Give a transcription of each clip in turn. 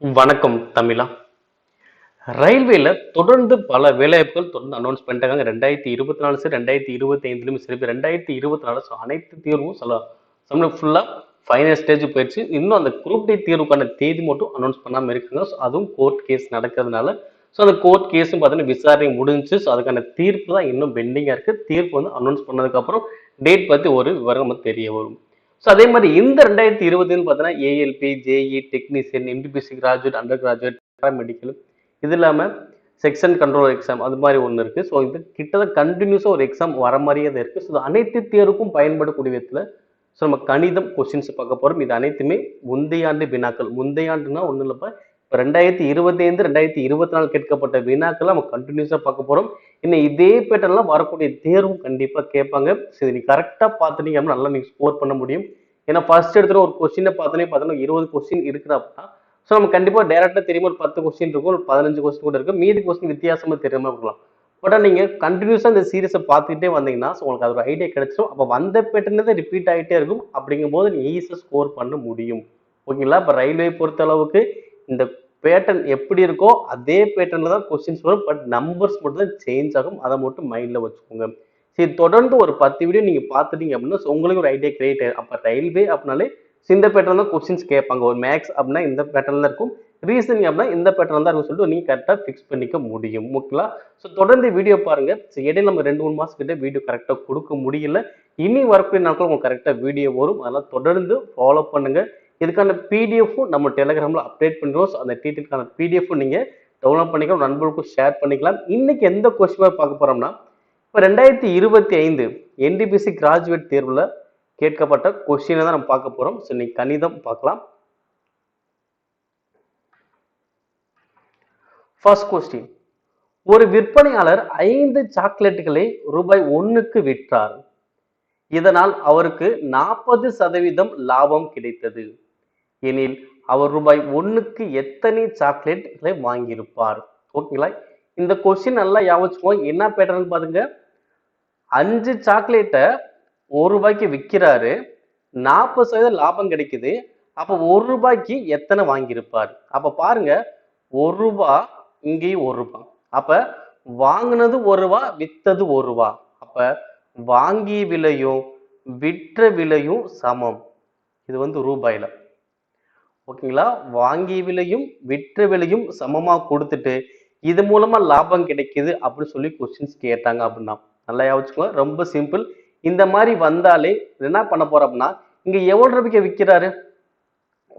வணக்கம் தமிழா. ரயில்வேல தொடர்ந்து பல வேலைவாய்ப்புகள் தொடர்ந்து அனௌன்ஸ் பண்ணிட்டாங்க. 2024 சரி, 2025லயும் சரி, இப்ப 2024 அனைத்து தேர்வும் ஃபுல்லா ஃபைனல் ஸ்டேஜ் போயிடுச்சு. இன்னும் அந்த குரூப் டி தேர்வுக்கான தேதி மட்டும் அனௌன்ஸ் பண்ணாம இருக்காங்க. அதுவும் கோர்ட் கேஸ் நடக்கிறதுனால, அந்த கோர்ட் கேஸும் பார்த்தீங்கன்னா விசாரணை முடிஞ்சுச்சு. அதுக்கான தீர்ப்பு தான் இன்னும் பெண்டிங்கா இருக்கு. தீர்ப்பு வந்து அனௌன்ஸ் பண்ணதுக்கு அப்புறம் டேட் பத்தி ஒரு விவரம் நமக்கு தெரிய வரும். அதே மாதிரி இந்த 2020 பார்த்தீங்கன்னா ஏஎல்பி, ஜேஇ, டெக்னீசியன், எம்பிபிஎஸ்சி கிராஜுவேட், அண்டர் கிராஜுவேட், பேராமெடிக்கல், இது இல்லாம செக்ஷன் கண்ட்ரோல் எக்ஸாம் அது மாதிரி ஒன்று இருக்கு. இது கிட்டத்தட்ட கண்டினியூஸா ஒரு எக்ஸாம் வர மாதிரியே தான் இருக்கு. அனைத்து தேர்வுக்கும் பயன்படக்கூடிய விதத்துல நம்ம கணிதம் கொஸ்டின்ஸ் பார்க்க போறோம். இது அனைத்துமே முந்தைய ஆண்டு வினாக்கள். முந்தைய ஆண்டுனா ஒன்றும் இல்லப்பா, இப்போ 2025 2024 கேட்கப்பட்ட வினாக்கள் நம்ம கண்டினியூஸா பார்க்க போறோம். இன்னும் இதே பேட்டர்லாம் வரக்கூடிய தேர்வும் கண்டிப்பா கேட்பாங்க. சரி, நீ கரெக்டா பார்த்துட்டீங்க அப்படின்னா நல்லா நீங்க ஸ்கோர் பண்ண முடியும். ஏன்னா ஃபர்ஸ்ட் எடுத்துட்டு ஒரு கொஸ்டினை பார்த்தோன்னா 20 கொஸ்டின் இருக்கிறப்ப நம்ம கண்டிப்பா டைரக்டா தெரியுமா ஒரு 10 கொஸ்டின் இருக்கும், ஒரு 15 கொஸ்டின் கூட இருக்கு. மீதி கொஸ்டின் வித்தியாசமா தெரியாம இருக்கலாம். பட் நீங்க கண்டினியூஸா இந்த சீரிஸை பார்த்துக்கிட்டே வந்தீங்கன்னா உங்களுக்கு அது ஒரு ஐடியா கிடைச்சிடும். அப்போ வந்த பேட்டர்னே ரிப்பீட் ஆகிட்டே இருக்கும். அப்படிங்கும் போது நீங்க ஈஸியா ஸ்கோர் பண்ண முடியும். ஓகேங்களா? இப்போ ரயில்வே பொறுத்த அளவுக்கு இந்த பேட்டர்ன் எப்படி இருக்கோ அதே பேட்டர்ன்ல தான் கொஸ்டின்ஸ் வரும். பட் நம்பர்ஸ் மட்டும் தான் சேஞ்ச் ஆகும். அதை மட்டும் மைண்ட்ல வச்சுக்கோங்க. சரி, தொடர்ந்து ஒரு 10 வீடியோ நீங்க பார்த்துட்டீங்க அப்படின்னா உங்களுக்கு ஒரு ஐடியா கிரியேட் ஆகும். அப்ப ரயில்வே அப்படின்னாலே இந்த பேட்டர்ன் தான் கொஸ்டின்ஸ் கேட்பாங்க. ஒரு மேக்ஸ் அப்படின்னா இந்த பேட்டர்ன் தான் இருக்கும், ரீசனிங் அப்படின்னா இந்த பேட்டர்ன் தான் இருக்கும் சொல்லிட்டு நீங்க கரெக்டா ஃபிக்ஸ் பண்ணிக்க முடியும். ஓகேங்களா? தொடர்ந்து வீடியோ பாருங்க. இடையில நம்ம 2-3 மாசத்துக்கிட்ட வீடியோ கரெக்டா கொடுக்க முடியல. இனி வரக்கூடிய நாட்கள் உங்களுக்கு கரெக்டா வீடியோ வரும். அதெல்லாம் தொடர்ந்து ஃபாலோ பண்ணுங்க. இதுக்கான பிடிஎஃப்பும் நம்ம டெலிகிராம்ல அப்டேட் பண்ணுறோம். அந்த டீட்டெயிலுக்கான பிடிஎஃப்பும் நீங்க டவுன்லோட் பண்ணிக்கலாம், நண்பர்களுக்கும் ஷேர் பண்ணிக்கலாம். இன்னைக்கு எந்த கொஸ்டின் பார்க்க போறோம்னா, இப்போ 2025 என்டிபிசி கிராஜுவேட் தேர்வுல கேட்கப்பட்ட கொஸ்டினை தான் நம்ம பார்க்க போறோம். இன்னைக்கு கணிதம் பார்க்கலாம். ஃபர்ஸ்ட் கொஸ்டின், ஒரு விற்பனையாளர் 5 சாக்லேட்டுகளை ரூபாய் 1க்கு விற்றார். இதனால் அவருக்கு 40% லாபம் கிடைத்தது எனில் அவர் ரூபாய் 1க்கு எத்தனை சாக்லேட்களை வாங்கியிருப்பார்? ஓகேங்களா? இந்த கொஸ்டின் நல்லா ஞாபகம். என்ன பேட்டர்ன் பாருங்க. 5 சாக்லேட்டை 1 ரூபாய்க்கு விற்கிறாரு, 40% லாபம் கிடைக்குது. அப்ப 1 ரூபாய்க்கு எத்தனை வாங்கியிருப்பார்? அப்ப பாருங்க, 1 ரூபாய், இங்கேயும் 1 ரூபாய். அப்ப வாங்கினது 1 ரூபாய், வித்தது 1 ரூபாய். அப்ப வாங்கிய விலையும் விற்ற விலையும் சமம். இது வந்து ரூபாயில. ஓகேங்களா? வாங்கிய விலையும் விற்ற விலையும் சமமா கொடுத்துட்டு இது மூலமா லாபம் கிடைக்குது அப்படின்னு சொல்லி கொஸ்டின்ஸ் கேட்டாங்க அப்படின்னா நல்லா யோசிச்சுக்கோங்க. ரொம்ப சிம்பிள். இந்த மாதிரி வந்தாலே என்ன பண்ண போறோம் அப்படின்னா, இங்க எவ்வளவு ரூபாய்க்கு விற்கிறாரு?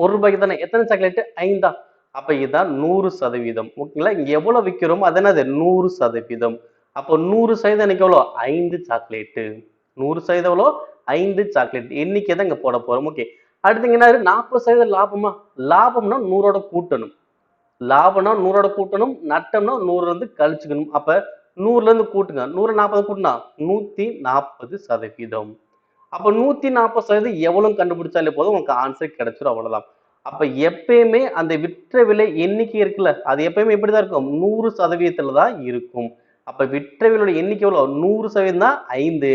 1 ரூபாய்க்கு தானே. எத்தனை சாக்லேட்? 5. அப்ப இதுதான் 100%. ஓகேங்களா? இங்க எவ்வளவு விற்கிறோமோ அது என்னது? 100%. அப்போ 100% எனக்கு எவ்வளோ? 5 சாக்லேட்டு. 100% எவ்வளோ? 5 சாக்லேட். எண்ணிக்கை தான் இங்க போட போறோம். ஓகே. அடுத்து என்ன? 40% லாபமா? லாபம்னா 100ஓட கூட்டணும். லாபம்னா 100ஓட கூட்டணும், நட்டம்னா 100 இருந்து கழிச்சுக்கணும். அப்ப 100ல இருந்து கூட்டுங்க. 100 40 கூட்டினா 140%. அப்ப 140% எவ்வளவு கண்டுபிடிச்சாலே போதும், உங்களுக்கு ஆன்சர் கிடைச்சிடும். அவ்வளவுதான். அப்ப எப்பயுமே அந்த விற்ற விலை எண்ணிக்கை இருக்குல்ல, அது எப்பயுமே எப்படிதான் இருக்கும்? 100% தான் இருக்கும். அப்ப விற்ற விலையோட எண்ணிக்கை எவ்வளவு? 100% தான் 5.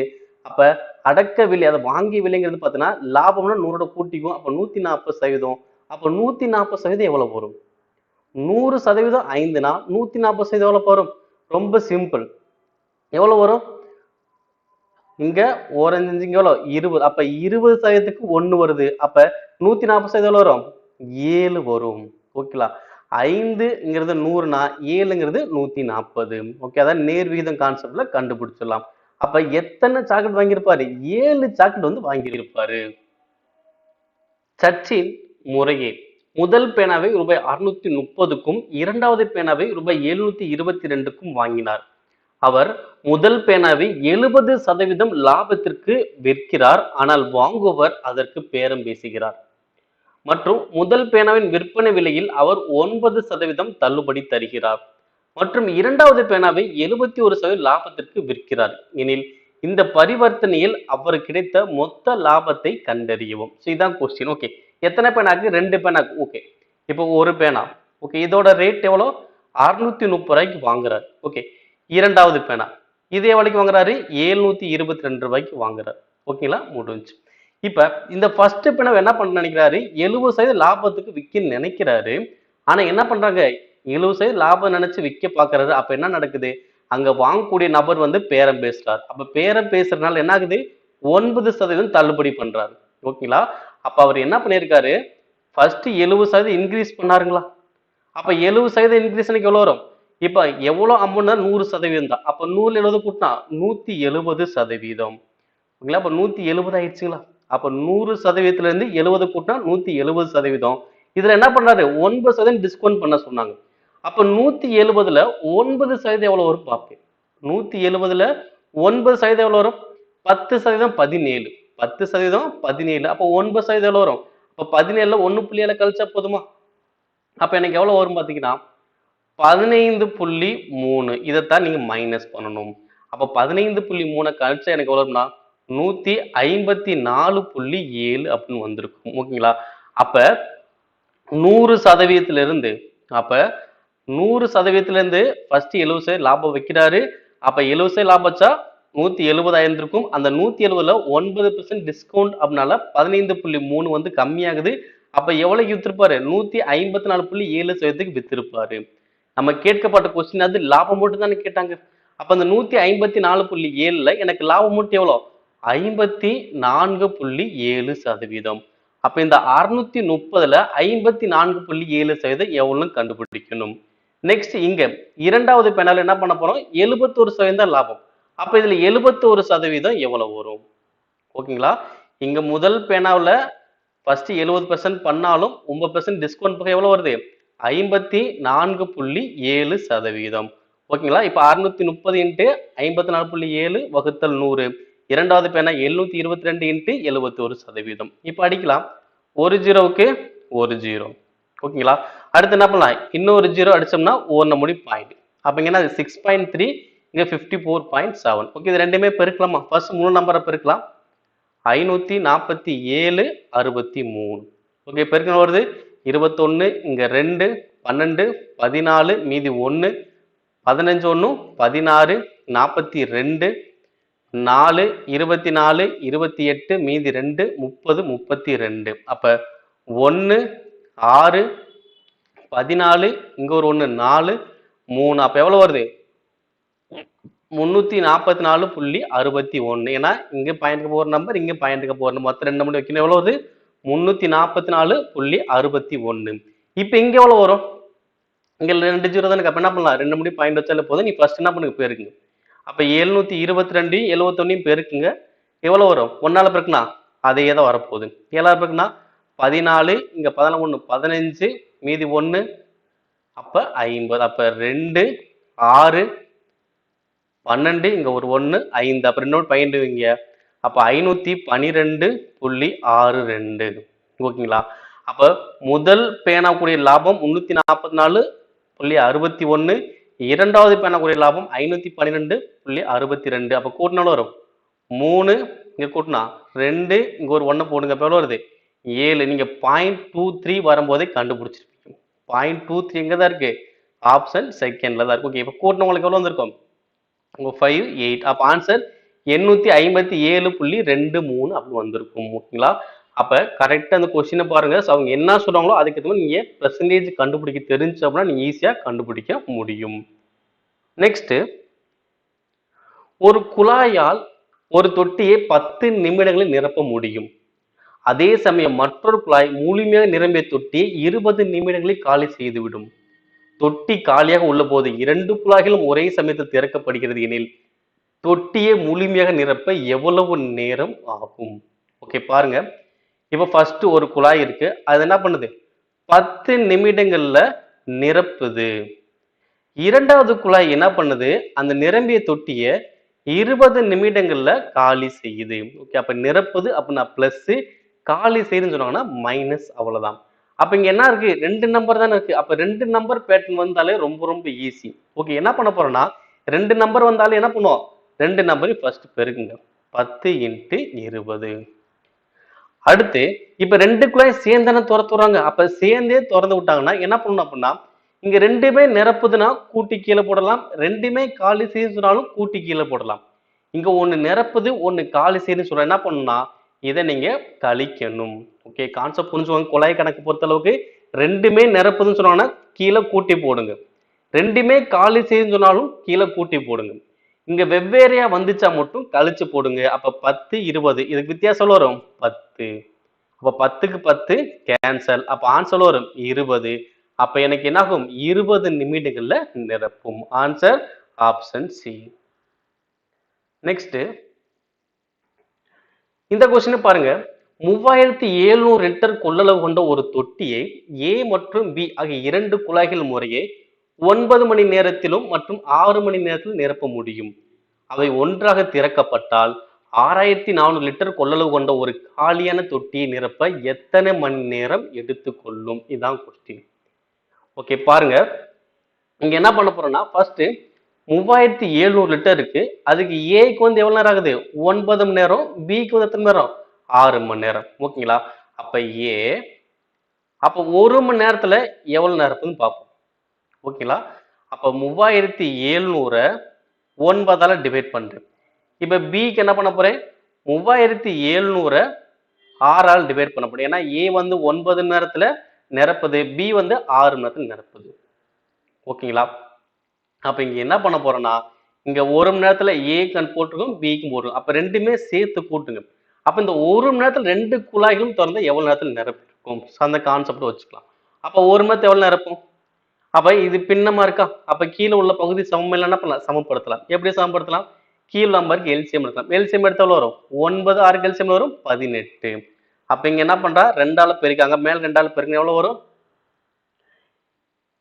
அப்ப அடக்க விலை, அதை வாங்கிய விலைங்கிறது பார்த்தீங்கன்னா லாபம்னா 100ஓட கூட்டிக்கும். அப்ப 140%. அப்ப 140% எவ்வளவு வரும்? 100% 5னா 140% எவ்வளவு வரும்? ரொம்ப சிம்பிள். எவ்வளவு வரும்? இங்க ஓரஞ்சு இங்க எவ்வளவு? 20. அப்ப 20%க்கு 1 வருது. அப்ப 140% எவ்வளவு வரும்? 7 வரும். ஓகேங்களா? 5ங்கிறது 100னா 7ங்கிறது 140. ஓகே, அதான் நேர் விகிதம் கான்செப்ட்ல கண்டுபிடிச்சிடலாம். அப்ப எத்தனை சாக்லேட் வாங்கியிருப்பாரு? 7 சாக்லேட் வந்து வாங்கியிருப்பாரு. சச்சின் முறையே முதல் பேனாவை ரூபாய் 630க்கும் இரண்டாவது பேனாவை ரூபாய் 722க்கும் வாங்கினார். அவர் முதல் பேனாவை 70% லாபத்திற்கு விற்கிறார். ஆனால் வாங்குவர் அதற்கு பேரம் பேசுகிறார். மற்றும் முதல் பேனாவின் விற்பனை விலையில் அவர் 9% தள்ளுபடி தருகிறார். மற்றும் இரண்டாவது பேனாவை 71% லாபத்திற்கு விற்கிறார் எனில் இந்த பரிவர்த்தனையில் அவர் கிடைத்த மொத்த லாபத்தை கண்டறியவும். இதுதான் கொஸ்டின். ஓகே, எத்தனை பேனாக்கு? 2 பேனாக்கு. ஓகே, இப்போ ஒரு பேனா. ஓகே, இதோட ரேட் எவ்வளோ? 630 ரூபாய்க்கு வாங்குறாரு. ஓகே, இரண்டாவது பேனா இதே எவ்வளவுக்கு வாங்குறாரு? 722 ரூபாய்க்கு வாங்குறாரு. ஓகேங்களா? முடிஞ்சு. இப்ப இந்த ஃபர்ஸ்ட் பேனா என்ன பண்ண நினைக்கிறாரு? 70% லாபத்துக்கு விற்க நினைக்கிறாரு. ஆனா என்ன பண்றாங்க, 70% லாபம் நினைச்சு விற்க பாக்குறாரு. அப்ப என்ன நடக்குது, அங்க வாங்கக்கூடிய நபர் வந்து பேரம் பேசுறார். அப்ப பேரம் பேசுறதுனால என்ன ஆகுது, 9% தள்ளுபடி பண்றாரு. ஓகேங்களா? அப்ப அவர் என்ன பண்ணியிருக்காரு, ஃபர்ஸ்ட் 70% இன்க்ரீஸ் பண்ணாருங்களா? அப்ப 70% இன்க்ரீஸ் எவ்வளவு வரும்? இப்ப எவ்வளவு அமௌண்ட் 100% தான். அப்ப 100 70 கூட்டினா 170%. ஓகேங்களா? அப்ப 170 ஆயிடுச்சுங்களா? அப்ப 100%ல இருந்து 70 கூட்டினா 170%. இதுல என்ன பண்றாரு, 9% டிஸ்கவுண்ட் பண்ண சொன்னாங்க. அப்ப 170ல 9% எவ்வளவு வரும் பார்ப்போம். 170ல 9% எவ்வளவு வரும்? 10% 17. 10% 17. அப்ப 9% எவ்வளவு வரும்? அப்ப 17ல 1.7 கழிச்சா போதுமா? அப்ப எனக்கு எவ்வளவு வரும் பாத்தீங்கன்னா 15.3. இதைத்தான் நீங்க மைனஸ் பண்ணணும். அப்ப 15.3 கழிச்சா எனக்கு எவ்வளவு வரும்னா 154.7 அப்படின்னு வந்திருக்கும். ஓகேங்களா? அப்ப 100%ல இருந்து அப்ப 100%ல இருந்து ஃபர்ஸ்ட் 70% லாபம் வைக்கிறாரு. அப்ப 70% லாபம் வச்சா 170 ஆயிருந்திருக்கும். அந்த 170ல 9% டிஸ்கவுண்ட் அப்படினால 15.3 வந்து கம்மியாகுது. அப்ப எவ்வளவுக்கு வித்திருப்பாரு, 154.7% வித்திருப்பாரு. நம்ம கேட்கப்பட்ட கொஸ்டின் அது லாபம் மட்டும் தானே கேட்டாங்க. அப்ப அந்த 154.7ல எனக்கு லாபம் மட்டும் எவ்வளோ, 54.7%. அப்ப இந்த 630ல 54.7% எவ்வளவுன்னு கண்டுபிடிக்கணும். நெக்ஸ்ட் இங்க இரண்டாவது பேனல் என்ன பண்ண போறோம், 71% தான் லாபம். அப்ப இதுல 71% எவ்வளவு வரும்? ஓகேங்களா? இங்க முதல் பேனாவுல ஃபர்ஸ்ட் 70% பண்ணாலும் 9% டிஸ்கவுண்ட் போக எவ்வளவு வருது, 54.7%. ஓகேங்களா? இப்ப 630 இன்ட்டு 54.7 வகுத்தல் 100. இரண்டாவது பேனா 722 இன்ட்டு 71%. இப்ப அடிக்கலாம். ஒரு ஜீரோவுக்கு ஒரு ஜீரோ. ஓகேங்களா? அடுத்து என்ன பண்ணலாம், இன்னொரு ஜீரோ அடிச்சோம்னா ஒன்னு முடி பாயிண்ட். அப்ப இங்க என்ன 6.3, இங்க 54.7. ஓகே, இது ரெண்டுமே பெருக்கலாமா? ஃபர்ஸ்ட் முழு நம்பரை பெருக்கலாம். 547 63. ஓகே, பெருக்கல் வருது 21, இங்க 2 12 14 மீதி 1 15 1 16 42 4 24 28 மீதி 2 30 32. அப்ப 1 6 14, இங்க ஒரு 1 4 3. அப்ப எவ்வளவு வருது, 344.61. ஏன்னா இங்க பாயிண்ட்க்கு போற நம்பர், இங்க பாயிண்ட்க்கு போற நம்பர், மொத்தம் ரெண்டு நம்பர் வைக்கணும். எவ்வளவு வருது, 344.61. இப்ப இங்க எவ்வளவு வரும், இங்க 2 ஜீரோ தானே. அப்ப என்ன பண்ணலாம், ரெண்டு முடி பாயிண்ட் வச்சாலே போதும். நீ ஃபர்ஸ்ட் என்ன பண்ணுங்க, பெருக்குங்க. அப்ப 722 71 பெருக்குங்க. எவ்வளவு வரும், ஒன்னால பெருக்குனா அதே தான் வரப்போகுது. ஏழாவது பெருக்குனா 14, இங்க 14 15 மீதி 1 அப்ப 50. அப்ப 2 6 12, இங்க ஒரு 1 5. அப்ப இன்னொரு பாயிண்ட் வைங்க. அப்ப 512.62. ஓகேங்களா? அப்ப முதல் பேனாக்கூடிய லாபம் 344.61. இரண்டாவது பேனாக்கூடிய லாபம் 512.62. அப்ப கூட்டினாலும் வரும் 3, இங்க கூட்டினா 2, இங்க ஒரு 1 போடுங்க. அப்ப எவ்வளவு வருது, 7. நீங்க 0.23 வரும்போதே கண்டுபிடிச்சிருப்பீங்க. 0.23 எங்க தான் இருக்கு, ஆப்ஷன் செகண்ட்ல தான் இருக்கு. ஓகே, இப்ப கூட்டினவங்களுக்கு எவ்வளவு வந்திருக்கும், 5 8. அப்ப ஆன்சர் 857.23 அப்படி வந்திருக்கும். ஓகேங்களா? அப்ப கரெக்டா அந்த கொஸ்டினை பாருங்க. அவங்க என்ன சொல்றாங்களோ அதுக்கு ஏற்ற மாதிரி நீங்க பெர்சன்டேஜ் கண்டுபிடிக்க தெரிஞ்சு அப்படின்னா நீங்க ஈஸியா கண்டுபிடிக்க முடியும். நெக்ஸ்ட், ஒரு குழாயால் ஒரு தொட்டியை 10 நிமிடங்களில் நிரப்ப முடியும். அதே சமயம் மற்றொரு குழாய் முழுமையாக நிரம்பிய தொட்டியை 20 நிமிடங்களில் காலி செய்துவிடும். தொட்டி காலியாக உள்ள போது இரண்டு குழாய்களும் ஒரே சமயத்தில் திறக்கப்படுகிறது எனில் தொட்டியை முழுமையாக நிரப்ப எவ்வளவு நேரம் ஆகும்? ஓகே, பாருங்க. இப்ப ஃபர்ஸ்ட் ஒரு குழாய் இருக்கு, அது என்ன பண்ணுது, 10 நிமிடங்கள்ல நிரப்புது. இரண்டாவது குழாய் என்ன பண்ணுது, அந்த நிரம்பிய தொட்டியை 20 நிமிடங்கள்ல காலி செய்யுது. ஓகே, அப்ப நிரப்புது அப்படின்னா பிளஸ், காலி செய்யுதுன்னு சொன்னாங்கன்னா மைனஸ், அவ்வளவுதான். அப்ப இங்க என்ன இருக்கு, ரெண்டு நம்பர் தானே இருக்கு. அப்ப ரெண்டு நம்பர் பேட்டர்ன் வந்தாலே ரொம்ப ரொம்ப ஈஸி. ஓகே, என்ன பண்ண போறோம்னா ரெண்டு நம்பர் வந்தாலே என்ன பண்ணுவோம், ரெண்டு நம்பரையும் ஃபர்ஸ்ட் பெருக்குங்க. 10 இன்ட்டு 20. அடுத்து இப்ப ரெண்டு குழாய் சேர்ந்தானே திறந்துறாங்க. அப்ப சேர்ந்தே திறந்து விட்டாங்கன்னா என்ன பண்ணணும் அப்படின்னா, இங்க ரெண்டுமே நிரப்புதுன்னா கூட்டி கீழே போடலாம், ரெண்டுமே காலி செய்து சொன்னாலும் கூட்டி கீழே போடலாம். இங்க ஒண்ணு நிரப்புது ஒண்ணு காலி செய்யுதுன்னு சொல்ற, என்ன பண்ணணும்னா இதை நீங்க கழிக்கணும். ஓகே, கான்செப்ட் புரிஞ்சுக்கோங்க. குழாய் கணக்கு பொறுத்த அளவுக்கு ரெண்டுமே நிரப்புதுன்னு சொன்னாங்கன்னா கீழே கூட்டி போடுங்க. ரெண்டுமே காலி செய்யுன்னு சொன்னாலும் கீழே கூட்டி போடுங்க. இங்க வெவ்வேறையா வந்துச்சா மட்டும் கழிச்சு போடுங்க. அப்ப 10, 20 இதுக்கு வித்தியாசம் வரும் 10. அப்ப 10க்கு 10 கேன்சல். அப்ப ஆன்சர் வரும் 20. அப்ப எனக்கு என்ன ஆகும்? 20 நிமிடங்கள்ல நிரப்பும். Answer option C. நெக்ஸ்ட் இந்த கொஸ்டின் பாருங்க. 3700 லிட்டர் கொள்ளளவு கொண்ட ஒரு தொட்டியை ஏ மற்றும் பி ஆகிய 2 குழாய்கள் முறையே 9 மணி நேரத்திலும் மற்றும் 6 மணி நேரத்திலும் நிரப்ப முடியும். அவை ஒன்றாக திறக்கப்பட்டால் 6400 லிட்டர் கொள்ளளவு கொண்ட ஒரு காலியான தொட்டியை நிரப்ப எத்தனை மணி நேரம் எடுத்துக்கொள்ளும்? இதுதான் கொஸ்டின். ஓகே பாருங்க. இங்க என்ன பண்ண போறோம்னா ஃபர்ஸ்ட் 3700 லிட்டர் இருக்கு. அதுக்கு ஏக்கு வந்து எவ்வளவு நேரம் ஆகுது? 9 மணி நேரம். பிக்கு வந்து எத்தனை மணி நேரம்? 6 மணி நேரம். ஓகேங்களா? அப்ப ஏ அப்ப 1 மணி நேரத்துல எவ்வளவு நேரம்னு பார்ப்போம். ஓகேங்களா? அப்ப 3700 9ஆல டிவைட் பண்றேன். இப்ப பிக்கு என்ன பண்ண போறேன்? 3700 6ஆல் டிவைட் பண்ண போறேன். ஏன்னா ஏ வந்து 9 மணி நேரத்துல நிரப்புது, பி வந்து 6 மணி நேரத்துல நிரப்புது. ஓகேங்களா? அப்ப இங்க என்ன பண்ண போறோம்னா இங்க 1 மணி நேரத்துல ஏக்கு போட்டுருக்கோம், பிக்கு போட்டுருக்கோம். அப்ப ரெண்டுமே சேர்த்து கூட்டுங்க. அப்ப இந்த 1 மணி நேரத்துல 2 குழாய்களும் திறந்தா எவ்வளவு நேரத்துல நிரப்பிருக்கும்? அந்த கான்செப்ட் வச்சுக்கலாம். அப்ப 1 மணி நேரத்துல எவ்வளவு நிரப்பும்? அப்ப இது பின்னமா இருக்கா? அப்ப கீழே உள்ள பகுதி சமம் இல்லைன்னா பண்ணலாம், சமப்படுத்தலாம். எப்படி சமப்படுத்தலாம்? கீழ் நம்பருக்கு எல்சிஎம் எடுக்கலாம். எல்சிஎம் எடுத்த எவ்வளவு வரும்? 9 6 எல்சிஎம் வரும் 18. அப்ப இங்க என்ன பண்றா? 2ஆல பெருக்காங்க. மேல 2ஆல பெருங்க எவ்வளவு வரும்?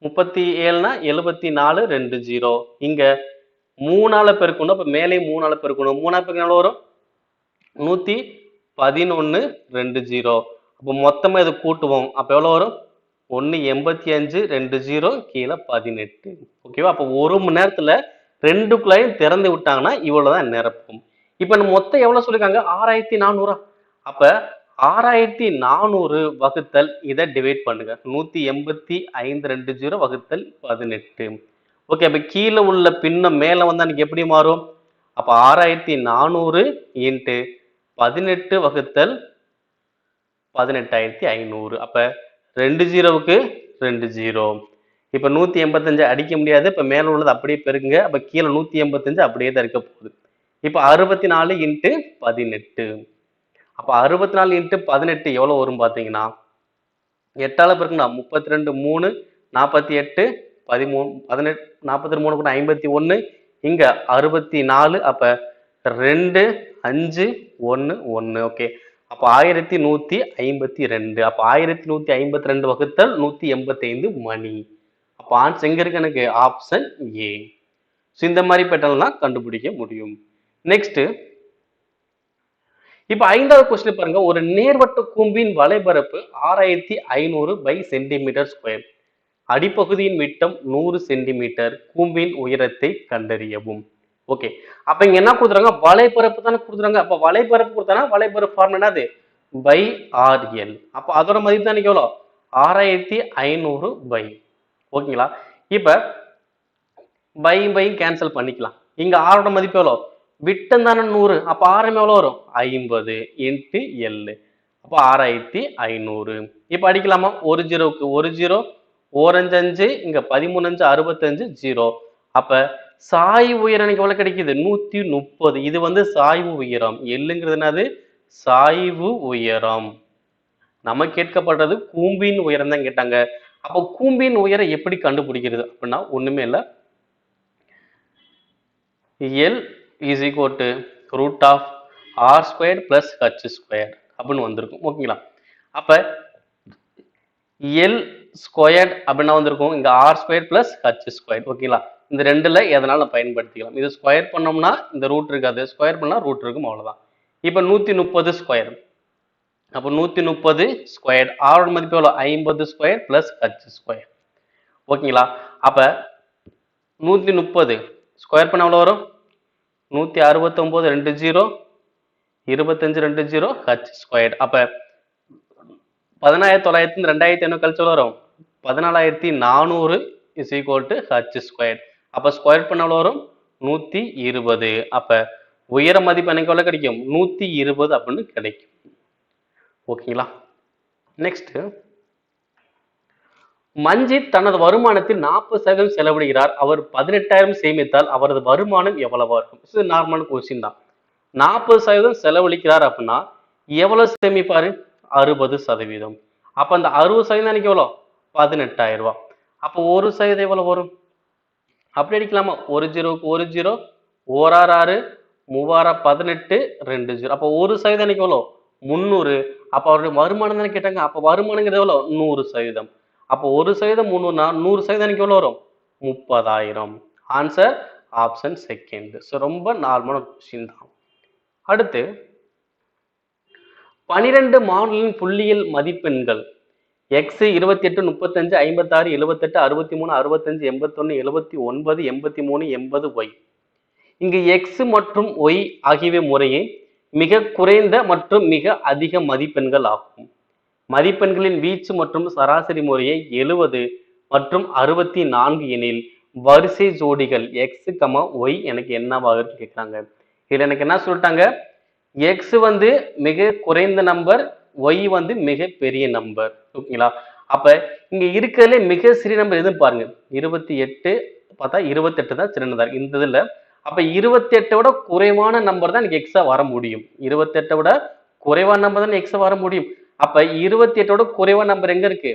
37னா 74 2 0. இங்க 3ஆல பெருக்கணும். அப்ப மேலே 3ஆல பெருக்கணும். 3ஆல பெருக்கணும் எவ்வளவு வரும்? 111 2 0. அப்ப மொத்தமா இதை கூட்டுவோம். அப்ப எவ்வளவு வரும்? 185 2 0 கீழே 18. ஓகேவா? அப்ப 1 மணி நேரத்துல 2 குழாயும் திறந்து விட்டாங்கன்னா இவ்வளவுதான் நிரப்பும். இப்ப நம்ம மொத்தம் எவ்வளவு சொல்லிருக்காங்க? 6400. அப்ப 6400 வகுத்தல் இதை டிவைட் பண்ணுங்க. 185 2 0 வகுத்தல் 18. ஓகே, அப்ப கீழே உள்ள பின்னம் மேல வந்தா எனக்கு எப்படி மாறும்? அப்ப 6400 இன்ட்டு 18 வகுத்தல் 18500. அப்ப 2 0க்கு 2 0. இப்ப 185 அடிக்க முடியாது. இப்ப மேல உள்ளது அப்படியே பெருக்குங்க. அப்ப கீழே 185 அப்படியே தான் இருக்க போகுது. இப்ப 64 இன்ட்டு 18. அப்ப 64 இன்ட்டு 18 எவ்வளவு வரும் பாத்தீங்கன்னா 8ஆல பெருக்குனா 32 3 48 13 18 42 3 51. இங்க 64. அப்ப 2 5 1 1. ஓகே, அப்ப 1152. அப்ப 1152 வகுத்தல் 185 மணி. அப்ப ஆன்சர் எங்க இருக்கு? எனக்கு ஆப்ஷன் ஏ. இந்த மாதிரி பேட்டர்ன்லாம் கண்டுபிடிக்க முடியும். நெக்ஸ்ட் இப்ப 5வது கொஸ்டின் பாருங்க. ஒரு நேர்வட்ட கூம்பின் வலைபரப்பு 6500 பை சென்டிமீட்டர் ஸ்கொயர். அடிப்பகுதியின் விட்டம் 100 சென்டிமீட்டர். கூம்பின் உயரத்தை கண்டறியவும். ஓகே, அப்ப இங்க என்ன கொடுத்துறாங்க? வலைபரப்பு தானே கொடுத்துறாங்க. அப்ப வலைபரப்பு கொடுத்தானா வலைபரப்பு ஃபார்ம் என்னது? Pi RL. அப்ப அதோட மதிப்பு தான் எவ்வளோ? 6500 பை. ஓகேங்களா? இப்ப பை கேன்சல் பண்ணிக்கலாம். இங்க ஆரோட மதிப்பு எவ்வளோ? விட்டம் தானே 100. அப்ப ஆரம் எவ்வளவு வரும்? 50 இன்ட்டு எல். அப்ப 6500. இப்ப அடிக்கலாமா? ஒரு ஜீரோவுக்கு ஒரு ஜீரோ, ஓரஞ்சு 5, இங்க 13 5 65 0. அப்ப சாய்வு உயரம் எனக்கு எவ்வளவு கிடைக்குது? 130. இது வந்து சாய்வு உயரம். எல்லுங்கிறது என்னது? சாய்வு உயரம். நம்ம கேட்கப்படுறது கூம்பின் உயரம் தான் கேட்டாங்க. அப்ப கூம்பின் உயரம் எப்படி கண்டுபிடிக்கிறது அப்படின்னா ஒண்ணுமே இல்லை. L is equal to root of r squared plus h squared அப்படின்னு வந்திருக்கும். ஓகேங்களா? அப்ப எல் ஸ்கொயர்ட் அப்படின்னா வந்திருக்கும் இங்க R square plus H square. ஓகேங்களா? இந்த ரெண்டுல எதனால பயன்படுத்திக்கலாம். இது ஸ்கொயர் பண்ணோம்னா இந்த ரூட் இருக்காது, ஸ்கொயர் பண்ணா ரூட் இருக்கும், அவ்வளவுதான். இப்ப 130 ஸ்கொயர். அப்ப 130 ஸ்கொயர். ஆரோட மதிப்பு எவ்வளவு? 50 ஸ்கொயர் பிளஸ் ஹச் ஸ்கொயர். ஓகேங்களா? அப்ப 130 ஸ்கொயர் பண்ண எவ்வளவு வரும்? 169 2 0 25 2 0 ஹச் ஸ்கொயர். அப்ப 10900 2800 கழிச்சு வரும் 14400 is equal to h square. அப்ப ஸ்கொயர் பண்ண எவ்வளவு வரும்? 120. அப்ப உயர மதிப்பு எனக்கு எவ்வளவு கிடைக்கும்? 120 அப்படின்னு கிடைக்கும். ஓகேங்களா? நெக்ஸ்ட் மஞ்சித் தனது வருமானத்தில் 40% செலவிடுகிறார். அவர் 18,000 சேமித்தால் அவரது வருமானம் எவ்வளவா இருக்கும்? இது நார்மலான கொஸ்டின் தான். 40% செலவழிக்கிறார் அப்படின்னா எவ்வளவு சேமிப்பாரு? 60%. அப்ப அந்த 60% எனக்கு எவ்வளோ? 18,000 ரூபாய். அப்போ 1% எவ்வளவு வரும்? அப்படி அடிக்கலாமா? ஒரு ஜீரோக்கு ஒரு ஜீரோ, ஓராறு 6, மூவாரா 18, 2 ஜீரோ. அப்போ 1% எனக்கு எவ்வளோ? 300. அப்ப அவருடைய வருமானம் தானே கேட்டாங்க. அப்ப வருமானங்கிறது எவ்வளோ? 100%. அப்போ 1% 300னா 100% எனக்கு எவ்வளோ வரும்? 30,000. Answer option second. ஸோ ரொம்ப நார்மலான கொஸ்டின் தான். அடுத்து 12 மாணவர்களின் புள்ளியியல் மதிப்பெண்கள் எக்ஸ் 28, 35, 56, 78, 63, 65, 81, 79, 83, 80 ஒய். இங்கு எக்ஸ் மற்றும் ஒய் ஆகியவை முறையே மிக குறைந்த மற்றும் மிக அதிக மதிப்பெண்கள் ஆகும். மதிப்பெண்களின் வீச்சு மற்றும் சராசரி முறையை 70 மற்றும் 64 எனில் வரிசை ஜோடிகள் எக்ஸ் ஒய் எனக்கு என்னவாக கேட்கிறாங்க. இதுல எனக்கு என்ன சொல்லிட்டாங்க? எக்ஸ் வந்து மிக குறைந்த நம்பர், ஒய் வந்து மிக பெரிய நம்பர். ஓகேங்களா? அப்ப இங்க இருக்கிறதுல மிக சிறிய நம்பர் எதுன்னு பாருங்க. 28 பார்த்தா 28 தான் சின்னதா இருக்கு இந்த இதுல. அப்ப 28 விட குறைவான நம்பர் தான் எனக்கு எக்ஸா வர முடியும். 28 விட குறைவான நம்பர் தான் எக்ஸா வர முடியும். அப்ப 28 விட குறைவான நம்பர் எங்க இருக்கு?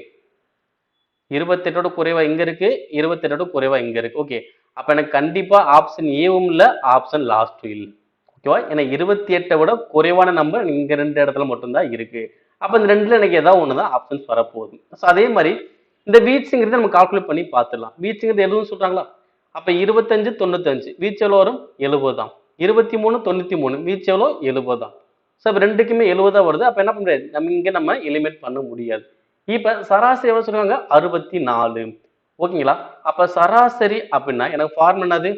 28 விட குறைவா இங்க இருக்கு, 28 விட குறைவா இங்க இருக்கு. ஓகே, அப்ப எனக்கு கண்டிப்பா ஆப்ஷன் ஏவும் இல்ல, ஆப்ஷன் லாஸ்டும் இல்ல. ஓகேவா? ஏன்னா 28 விட குறைவான நம்பர் இங்க 2 இடத்துல மட்டும்தான் இருக்கு. அப்ப இந்த ரெண்டுல எனக்கு ஏதாவது ஒண்ணுதான் ஆப்ஷன்ஸ் வரப்போகுது. ஸோ அதே மாதிரி இந்த வீச்சுங்கிறத நம்ம கால்குலேட் பண்ணி பார்த்துடலாம். வீச்சுங்கிறது 70 சொல்றாங்களா? அப்ப 25 95 வீச்சு எவ்வளவு வரும்? 70 தான். 23 93 வீச்சு எவ்வளோ? 70 தான். ஸோ அப்ப ரெண்டுக்குமே 70 வருது. அப்ப என்ன பண்றது? நம்ம எலிமினேட் பண்ண முடியாது. இப்ப சராசரி எவ்வளவு சொல்றாங்க? 64. ஓகேங்களா? அப்ப சராசரி அப்படின்னா எனக்கு ஃபார்முலா என்னது?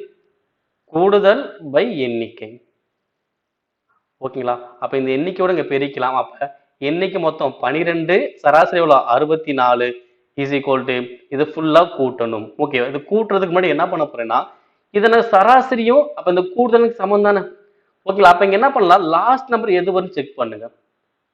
கூடுதல் பை எண்ணிக்கை. ஓகேங்களா? அப்ப இந்த எண்ணிக்கையோட இங்க பெருக்கலாம். அப்ப எண்ணிக்கை மொத்தம் 12, சராசரி எவ்வளவு? 64 இஸ் ஈக்குவல் டு இது ஃபுல்லா கூட்டணும். ஓகே, இது கூட்டுறதுக்கு முன்னாடி என்ன பண்ண போறேன்னா இதனை சராசரியும் அப்ப இந்த கூடுதலுக்கு சமம் தானே. ஓகேங்களா? அப்ப இங்க என்ன பண்ணலாம்? லாஸ்ட் நம்பர் எது வரும் செக் பண்ணுங்க.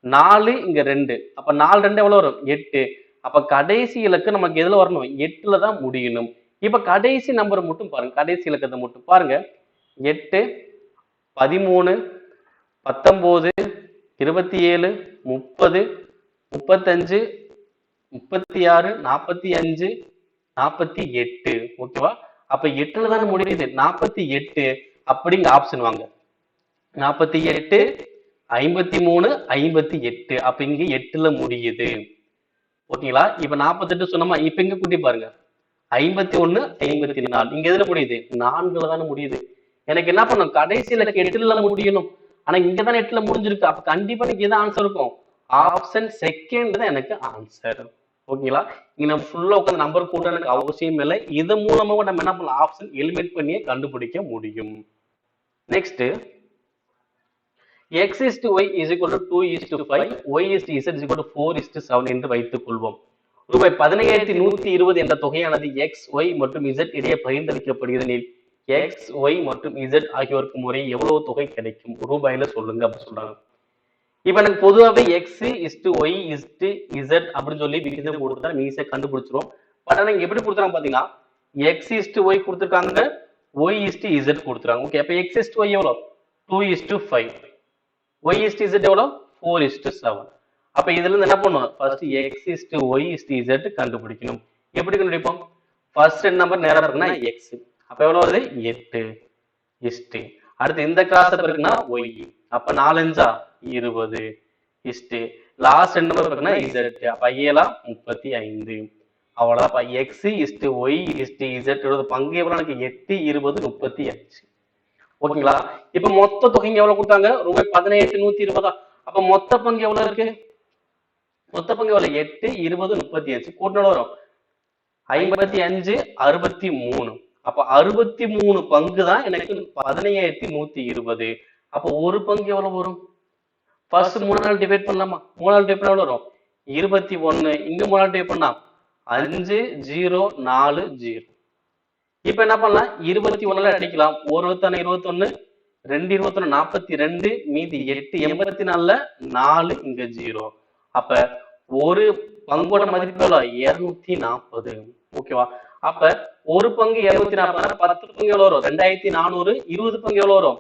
4 இங்க 2. அப்ப 4 2 எவ்வளவு வரும்? 8. அப்ப கடைசி இலக்கு நமக்கு எதுல வரணும்? 8ல தான் முடியணும். இப்ப கடைசி நம்பர் மட்டும் பாருங்க. கடைசி இலக்கத்தை மட்டும் பாருங்க. 8 13 19 27 30 35 36 45 48. ஓகேவா? அப்ப 8ல தானே முடியுது. 48 அப்படிங்க ஆப்ஷன் வாங்க. 48 53 58. அப்ப இங்க 8ல முடியுது. ஓகேங்களா? இப்ப 48 சொன்னோமா? இப்ப இங்க கூட்டி பாருங்க. 51 54 இங்க எதுல முடியுது? 4ல தானே முடியுது. எனக்கு என்ன பண்ணும்? கடைசியில 8ல முடியணும். ஆனா இங்க தானே 8ல முடிஞ்சிருக்கு. அப்ப கண்டிப்பா எனக்கு எது ஆன்சர் இருக்கும்? ஆப்ஷன் செகண்ட் தான் எனக்கு ஆன்சர். ஓகேங்களா? இங்க நம்ம ஃபுல்லா உட்காந்து நம்பர் கூட்ட எனக்கு அவசியம் இல்லை. இது மூலமா நம்ம என்ன பண்ணலாம்? ஆப்ஷன் எலிமினேட் பண்ணியே கண்டுபிடிக்க முடியும். Next x is to y is equal to 2 is to 5, y is to z is equal to 4 is to 7 என்று வைத்துக் கொள்வோம். ரூபாய் 17,120 என்ற தொகையானது x, y மற்றும் z இடையே பகிர்ந்தளிக்கப்படுகிறது. x, y மற்றும் z ஆகியோருக்கு முறை எவ்வளவு தொகை கிடைக்கும்? ரூபாயில சொல்லுங்க அப்படின்னு சொல்றாங்க. இப்ப எனக்கு பொதுவாகவே x is to y is to z அப்படின்னு சொல்லி விகிதம் கொடுத்தா ஈஸியா கண்டுபிடிச்சிரும். பட் ஆனா இங்க எப்படி கொடுத்துறாங்க பாத்தீங்கன்னா x is to y கொடுத்துருக்காங்க, y is to z கொடுத்துறாங்க. ஓகே, அப்ப x is to y எவ்வளவு? 2 is to 5. y is to z எவ்வளவு? 4 is to 7. அப்ப இதுல இருந்து என்ன பண்ணுவோம்? First x is to y is to z கண்டுபிடிக்கணும். எப்படி கண்டுபிடிப்போம்? ஃபர்ஸ்ட் நம்பர் நேரா இருக்குன்னா x. அப்ப எவ்வளவு வருது? 8 is to. அடுத்து இந்த கிராஸ் இருக்குன்னா y. அப்ப 4 5 20 is to. லாஸ்ட் நம்பர் இருக்குன்னா z. அப்ப ஏலா 35. அவ்வளவுதான். அப்ப x is to y is to z ஓட பங்கு எவ்வளவு? எனக்கு 8 20 35. ஓகேங்களா? இப்ப மொத்த தொகை எவ்வளவு கொடுத்தாங்க? ரூபாய் 17,120. அப்ப மொத்த பங்கு எவ்வளவு இருக்கு? மொத்த பங்கு எவ்வளவு? 8 20 35 கூட்டினாலும் வரும் 55 63. அப்ப 63 பங்கு தான் எனக்கு 17,120. அப்ப ஒரு பங்கு எவ்வளவு வரும்? ஃபர்ஸ்ட் 3 நாள் டிவைட் பண்ணலாமா? 3 நாள் டிவைட் பண்ணா எவ்வளவு வரும்? 21. இங்க 3 நாள் டிவைட் பண்ணா 5 0 4 0. இப்ப என்ன பண்ணலாம்? 21ல அடிக்கலாம். 1 21 2 21 42 மீதி 8 84ல 4 இங்க 0. அப்ப ஒரு பங்கோட மதிப்பு எவ்வளவு 240. ஓகேவா? அப்ப ஒரு பங்கு 240, 10 பங்கு எவ்வளவு வரும்? 2400. 20 பங்கு எவ்வளவு வரும்?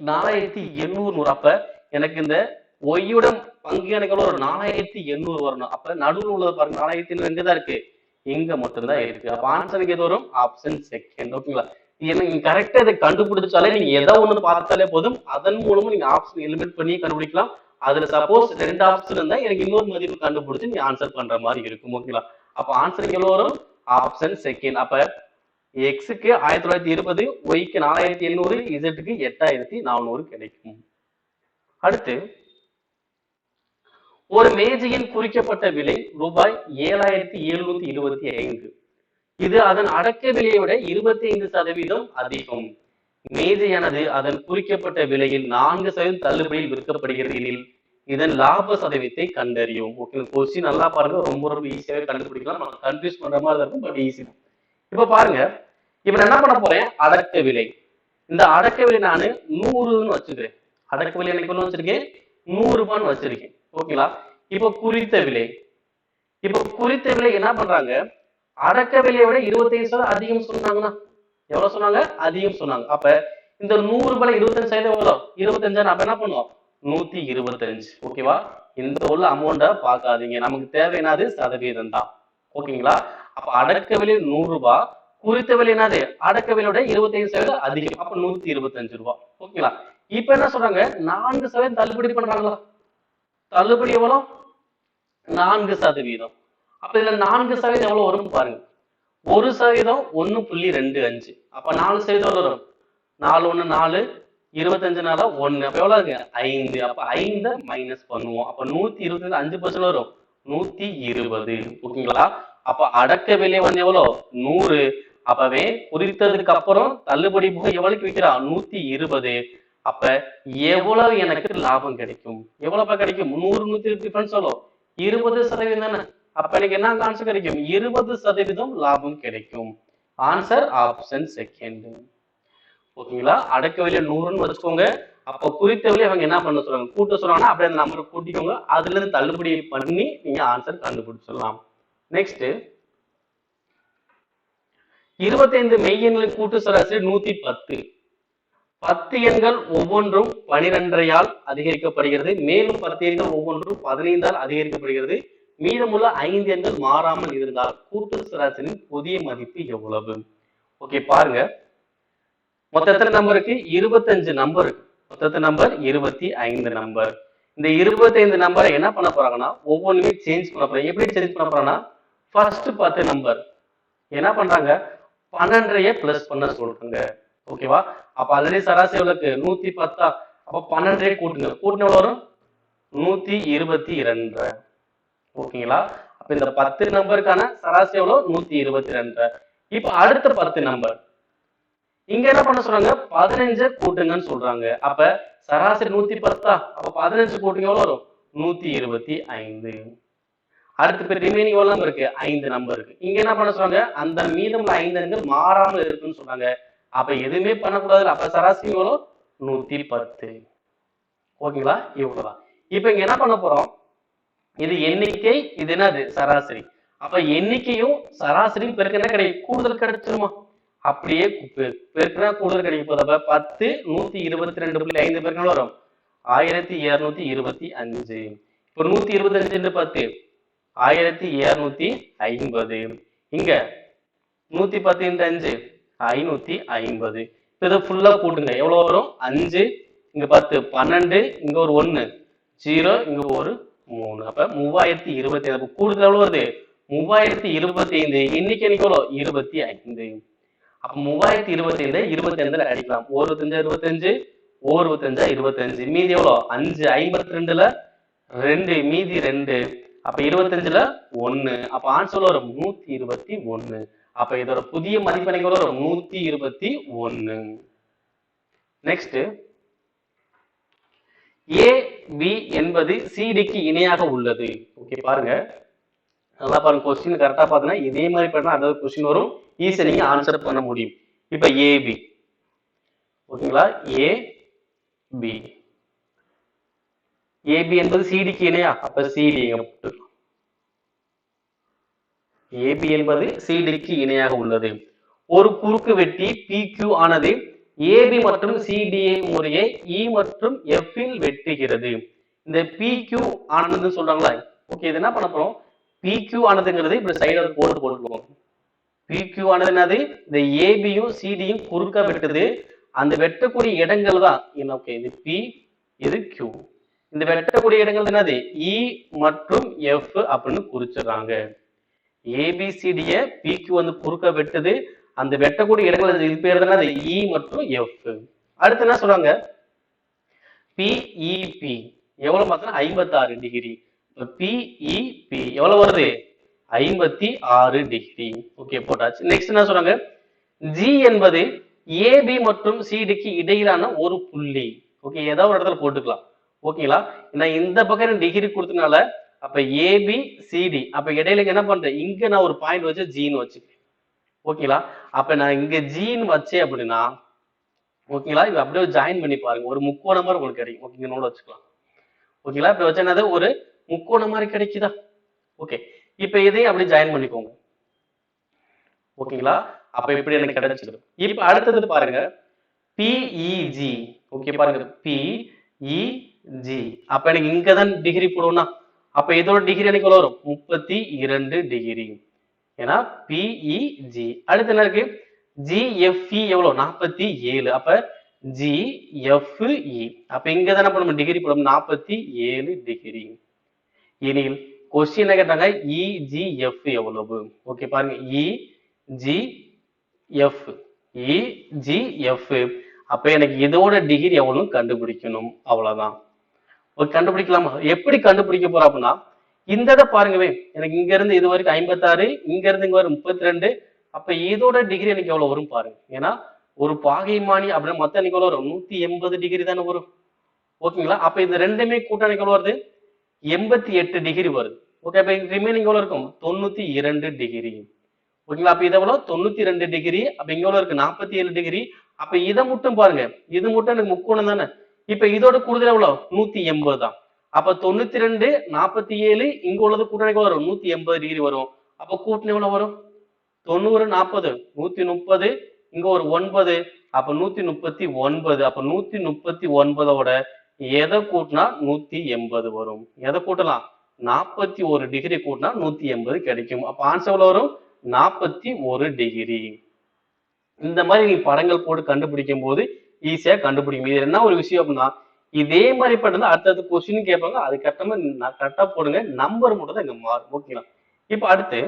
4800. அப்ப எனக்கு இந்த ஒய்யோட பங்கு எனக்கு எவ்வளவு வரும்? 4800 வரணும். அப்ப நடுவில் உள்ளது பாருங்க, 4800 எங்கதான் இருக்கு? இங்க மட்டும்தான் இருக்கு. அப்ப ஆன்சருக்கு எது வரும்? Option second. ஓகேங்களா? நீங்க கரெக்டா இதை கண்டுபிடிச்சாலே நீங்க எதோ ஒண்ணு பார்த்தாலே போதும், அதன் மூலமா நீங்க ஆப்ஷன் எலிமினேட் பண்ணி கண்டுபிடிக்கலாம். அதுல சப்போஸ் 2 ஆப்ஷன் இருந்தா எனக்கு இன்னொரு மதிப்பு கண்டுபிடிச்சு நீங்க ஆன்சர் பண்ற மாதிரி இருக்கும். ஓகேங்களா? அப்ப ஆன்சருக்கு எவ்வளவு வரும்? Option second. அப்ப எக்ஸுக்கு 1920, ஒய்க்கு 4800, இசட்டுக்கு 8400 கிடைக்கும். அடுத்து, ஒரு மேஜையின் குறிக்கப்பட்ட விலை ரூபாய் 7725. இது அதன் அடக்க விலையை விட 25% அதிகம். மேஜையானது அதன் குறிக்கப்பட்ட விலையில் 4% தள்ளுபடியில் விற்கப்படுகிறது எனில் இதன் லாப சதவீதத்தை கண்டறியும். ஓகே, கொஸ்டின் நல்லா பாருங்க, ரொம்ப ரொம்ப ஈஸியாவே கண்டுபிடிக்கலாம். நம்ம கன்ஃபியூஸ் பண்ற மாதிரி இருக்கும், பட் ஈஸி. இப்ப பாருங்க, இப்ப நான் என்ன பண்ண போறேன்? அடக்க விலை. இந்த அடக்க விலை நான் 100ன்னு வச்சுக்கிறேன். அடக்க விலை எனக்கு ஒண்ணு வச்சிருக்கேன், 100 ரூபான்னு வச்சிருக்கேன். ஓகேங்களா? இப்ப குறித்த விலை. இப்ப குறித்த விலை என்ன பண்றாங்க? அடக்க விலையை விட 25% அதிகம் சொன்னாங்கன்னா எவ்வளவு சொன்னாங்க? அதிகம் சொன்னாங்க. அப்ப இந்த 100 ரூபாய் 25% எவ்வளவு? 25. அப்ப என்ன பண்ணுவோம்? 125. ஓகேவா? இந்த உள்ள அமௌண்ட பார்க்காதீங்க, நமக்கு தேவையானது சதவீதம் தான். ஓகேங்களா? அப்ப அடக்க விலை 100 ரூபாய், குறித்த விலை என்னது? அடக்க விலையோட 25% அதிகம். அப்ப 125 ரூபாய். ஓகேங்களா? இப்ப என்ன சொல்றாங்க? 4% தள்ளுபடி பண்றாங்களா? தள்ளுபடி எவ்வளவு? 4%. அப்ப இதுல 4% எவ்வளவு வரும் பாருங்க. 1% 1.25. அப்ப 4% வரும். 4 1 4, 25 நாளா 1. அப்ப எவ்வளவு இருக்கு? 5. அப்ப 5 மைனஸ் பண்ணுவோம். அப்ப 125 5% வரும். 120. ஓகேங்களா? அப்ப அடக்க விலை வந்து எவ்வளவு? 100. அப்பவே குறித்ததுக்கு அப்புறம் தள்ளுபடி போக எவ்வளவுக்கு விற்கிறான்? 120. அப்ப எவ்வளவு எனக்கு லாபம் கிடைக்கும்? எவ்வளவு கிடைக்கும்? 100 120 டிஃபரன்ஸ் எவ்வளவு? 20% தானே. அப்ப எனக்கு என்ன ஆன்சர் கிடைக்கும்? 20% லாபம் கிடைக்கும். Answer option second. ஓகேங்களா? அடக்க விலை 100ன்னு வச்சுக்கோங்க. அப்ப குறித்த விலை அவங்க என்ன பண்ண சொல்றாங்க? கூட்ட சொல்றாங்கன்னா அப்படியே அந்த நம்பரை கூட்டிக்கோங்க. அதுல இருந்து தள்ளுபடி பண்ணி நீங்க ஆன்சர் கண்டுபிடிச்சிடலாம். நெக்ஸ்ட், 25 மெய்யெண்களின் கூட்டு சராசரி 110. 10 எண்கள் ஒவ்வொன்றும் 12ஆல் அதிகரிக்கப்படுகிறது. மேலும் 10 எண்கள் ஒவ்வொன்றும் 15ஆல் அதிகரிக்கப்படுகிறது. மீதமுள்ள 5 எண்கள் மாறாமல் இருந்தால் கூட்டு சராசரியின் புதிய மதிப்பு எவ்வளவு? ஓகே, பாருங்க, மொத்தத்துல நம்பருக்கு 25 நம்பர் இருக்கு. மொத்தத்து நம்பர் 25 நம்பர். இந்த 25 நம்பரை என்ன பண்ண போறாங்கன்னா ஒவ்வொன்றுமே சேஞ்ச் பண்ண போறாங்க. எப்படி சேஞ்ச் பண்ண போறாங்கன்னா, ஃபர்ஸ்ட் 10 நம்பர் என்ன பண்றாங்க? 12 பிளஸ் பண்ண சொல்றாங்க. ஓகேவா? அப்ப ஆல்ரெடி சராசரி எவ்வளவு? 110. அப்ப 12 கூட்டுங்க. கூட்டின எவ்வளவு வரும்? 122. ஓகேங்களா? அப்ப இந்த 10 நம்பருக்கான சராசரி எவ்வளவு? 122. இப்ப அடுத்த 10 நம்பர் இங்க என்ன பண்ண சொல்றாங்க? 15 கூட்டுங்கன்னு சொல்றாங்க. அப்ப சராசரி 110. அப்ப 15 கூட்டுங்க எவ்வளவு வரும்? 125. அடுத்து ரிமைனிங் எவ்வளவு நம்பர் இருக்கு? 5 நம்பர் இருக்கு. இங்க என்ன பண்ண சொல்றாங்க? அந்த மீதமுள்ள 5 எண்கள் மாறாமல் இருக்குன்னு சொல்றாங்க. அப்ப எதுவுமே பண்ணக்கூடாது. அப்ப சராசரி எவ்வளவு? 110. ஓகேங்களா? இவ்வளவுதான். இப்ப இங்க என்ன பண்ண போறோம்? இது எண்ணிக்கை, இது என்னது? சராசரி. அப்ப எண்ணிக்கையும் சராசரியும் பெருக்க என்ன கிடைக்கும்? கூடுதல் கிடைச்சிருமா? அப்படியே பெருக்கினா கூடுதல் கிடைக்கும் போது அப்ப 10 122.5 பெருக்கினா வரும் 1225. இப்ப 125 10 1250. இங்க 110 5 550. இதை ஃபுல்லா கூட்டுங்க. எவ்வளவு வரும்? 5 இங்க 10 12 இங்க ஒரு 1 0 இங்க ஒரு 3. அப்ப 3025. கூடுதல் எவ்வளவு வருது? 3025. எண்ணிக்கை எவ்வளவு? 25. அப்ப 3025 25 அடிக்கலாம். 25 25 25. மீதி எவ்வளவு? 5 52ல 2 மீதி 2. அப்ப 25ல 1. அப்ப ஆன்சர் வரும் 121. அப்ப இதோட புதிய மதிப்பு வரும் 121. நெக்ஸ்ட், ஏ பி என்பது சிடிக்கு இணையாக உள்ளது. ஓகே, பாருங்க, நல்லா பாருங்க. கொஸ்டின் கரெக்டா பாத்தீங்கன்னா இதே மாதிரி பண்ணா அதாவது கொஸ்டின் வரும், ஈஸியா நீங்க ஆன்சர் பண்ண முடியும். இப்ப ஏபி, ஓகேங்களா? ஏபி என்பது சிடிக்கு இணையா? அப்ப சிடி ஏபி என்பது சிடிக்கு இணையாக உள்ளது. ஒரு குறுக்கு வெட்டி PQ ஆனது ஏபி மற்றும் சிடியை முறையே இ மற்றும் எஃப் இல் வெட்டுகிறது. இந்த PQ ஆனதுன்னு சொல்றாங்களா? ஓகே, இது என்ன பண்ண போறோம்? PQ ஆனதுங்கிறது இப்படி சைடுல கோடு போட்டுருவோம். PQ ஆனது என்னது? இந்த ஏபியும் சிடியும் குறுக்க வெட்டுது. அந்த வெட்டக்கூடிய இடங்கள் தான் என்ன? ஓகே, இது P, இது Q. இந்த வெட்டக்கூடிய இடங்கள் என்னது? இ மற்றும் எஃப் அப்படின்னு குறிச்சிடறாங்க. ஏபிசிடிய PQ வந்து குறுக்க வெட்டுது. அந்த வெட்டக்கூடிய இடங்கள் இது பேர் தானே இ மற்றும் எஃப். அடுத்து என்ன சொல்றாங்க? பிஇபி எவ்வளவு பார்த்தா 56 டிகிரி. பிஇபி எவ்வளவு வருது? 56 டிகிரி. ஓகே, போட்டாச்சு. நெக்ஸ்ட் என்ன சொல்றாங்க? ஜி என்பது ஏபி மற்றும் சிடிக்கு இடையிலான ஒரு புள்ளி. ஓகே, ஏதாவது ஒரு இடத்துல போட்டுக்கலாம். ஓகேங்களா? நான் இந்த பக்கம் டிகிரி கொடுத்தனால அப்ப ஏபி சிடி அப்ப இடையில என்ன பண்றேன்? இங்க நான் ஒரு பாயிண்ட் வச்சு ஜின்னு வச்சுக்கிறேன். ஓகேங்களா? அப்ப நான் இங்க ஜின்னு வச்சேன் அப்படின்னா ஓகேங்களா, இது அப்படியே ஜாயின் பண்ணி பாருங்க. ஒரு முக்கோண மாதிரி உங்களுக்கு கிடைக்கும். ஓகே, நோட வச்சுக்கலாம். ஓகேங்களா? இப்ப வச்சா என்னது? ஒரு முக்கோண மாதிரி கிடைக்குதா? ஓகே, இப்ப இதையும் அப்படியே ஜாயின் பண்ணிக்கோங்க. ஓகேங்களா? அப்ப இப்படி எனக்கு கிடைச்சிடும். இப்ப அடுத்தது பாருங்க, பிஇஜி. ஓகே, பாருங்க பிஇஜி. அப்ப எனக்கு இங்கதான் டிகிரி போடுவோம்னா அப்ப இதோட டிகிரி எனக்கு எவ்வளவு வரும்? 32 டிகிரி. ஏன்னா பிஇஜி. அடுத்து என்ன இருக்கு? ஜிஎஃப்இ எவ்வளவு? 47. அப்ப ஜிஎஃப்இ அப்ப இங்க தானே நம்ம டிகிரி போடுவோம், 47 டிகிரி. எனில் கொஸ்டின் என்ன கேட்டாங்க? இஜிஎஃப் எவ்வளவு? ஓகே, பாருங்க இஜிஎஃப் இஜிஎஃப் அப்ப எனக்கு இதோட டிகிரி எவ்வளவு கண்டுபிடிக்கணும். அவ்வளவுதான். ஓகே, கண்டுபிடிக்கலாமா? எப்படி கண்டுபிடிக்க போறோம் அப்படின்னா இந்த இதை பாருங்கவே, எனக்கு இங்க இருந்து இது வரைக்கும் 56, இங்க இருந்து இங்க வரும் 32. அப்ப இதோட டிகிரி எனக்கு எவ்வளவு வரும் பாருங்க. ஏன்னா ஒரு பாகைமானி அப்படின்னு மொத்தம் எனக்கு எவ்வளவு வரும்? 180 டிகிரி தானே வரும். ஓகேங்களா? அப்ப இந்த ரெண்டுமே கூட்டம் எனக்கு எவ்வளவு வருது? 88 டிகிரி வருது. ஓகே, அப்ப ரிமைனிங் எவ்வளவு இருக்கும்? 92 டிகிரி. ஓகேங்களா? அப்ப இது எவ்வளவு? 92 டிகிரி. அப்ப இங்க எவ்வளவு இருக்கு? 47 டிகிரி. அப்ப இதை மட்டும் பாருங்க, இது மட்டும் எனக்கு முக்கோணம் தானே. இப்ப இதோட கூடுதல் எவ்வளவு? 180 தான். அப்ப 92 47 இங்க உள்ளது கூட்டணி வரும் 180 டிகிரி வரும். அப்ப கூட்டணி எவ்வளவு வரும்? 90 40 130 இங்க ஒரு 9 அப்ப 139. அப்ப 139ஓட எதை கூட்டினா 180 வரும். எதை கூட்டலாம்? 41 டிகிரி கூட்டினா 180 கிடைக்கும். அப்ப ஆன்சர் எவ்வளவு வரும்? 41 டிகிரி. இந்த மாதிரி நீ படங்கள் போட்டு கண்டுபிடிக்கும் போது ஈஸியா கண்டுபிடிக்கும். இது என்ன ஒரு விஷயம் அப்படின்னா இதே மாதிரி பண்ணது அடுத்தது கொஸ்டின் கேட்பாங்க. அது கரெக்டா போடுங்க. நம்பர் மட்டும் தான் இங்க மாறும். ஓகேங்களா? இப்ப அடுத்து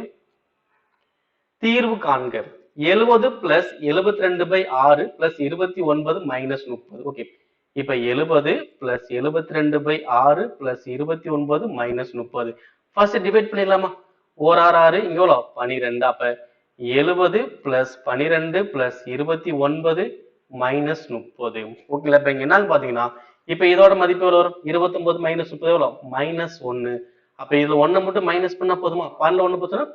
தீர்வு காண்க. 70 பிளஸ் 72/6 பிளஸ் 29 மைனஸ் 30. ஓகே, இப்ப 70 plus 72/6 plus 29 minus 30 first divide பண்ணிடலாமா? 1 6 6 இங்க எவ்வளவு? 12. அப்ப 70 பிளஸ் 12 பிளஸ் 29 மைனஸ் 30. ஓகேங்களா? இப்ப இங்க என்னன்னு பாத்தீங்கன்னா இப்ப இதோட மதிப்பு எவ்வளவு வரும்? 29 மைனஸ் 30 எவ்வளவு? -1. அப்ப இதுல 1 மட்டும் மைனஸ் பண்ணா போதுமா? 12 1 போச்சுன்னா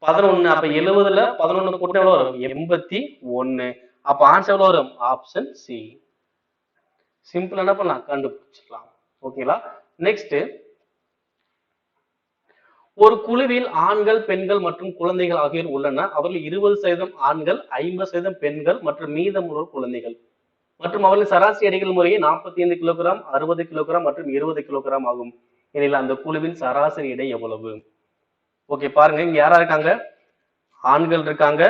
11. அப்ப 70ல 11 கூட்டினா எவ்வளவு வரும்? 81. அப்ப ஆன்சர் எவ்வளவு வரும்? Option C. சிம்பிள் என்ன பண்ணலாம்? கண்டுபிடிச்சிடலாம். ஓகேங்களா? நெக்ஸ்ட், ஒரு குழுவில் ஆண்கள் பெண்கள் மற்றும் குழந்தைகள் ஆகியோர் உள்ளனர். அவர்கள் 20% ஆண்கள் 50% பெண்கள் மற்றும் மீதமுள்ள குழந்தைகள் மற்றும் அவர்களின் சராசரி எடைகள் முறையே 45 கிலோகிராம் 60 கிலோகிராம் மற்றும் 20 கிலோகிராம் ஆகும். எனில் அந்த குழுவின் சராசரி எடை எவ்வளவு? ஓகே, பாருங்க இங்க யாரா இருக்காங்க? ஆண்கள் இருக்காங்க,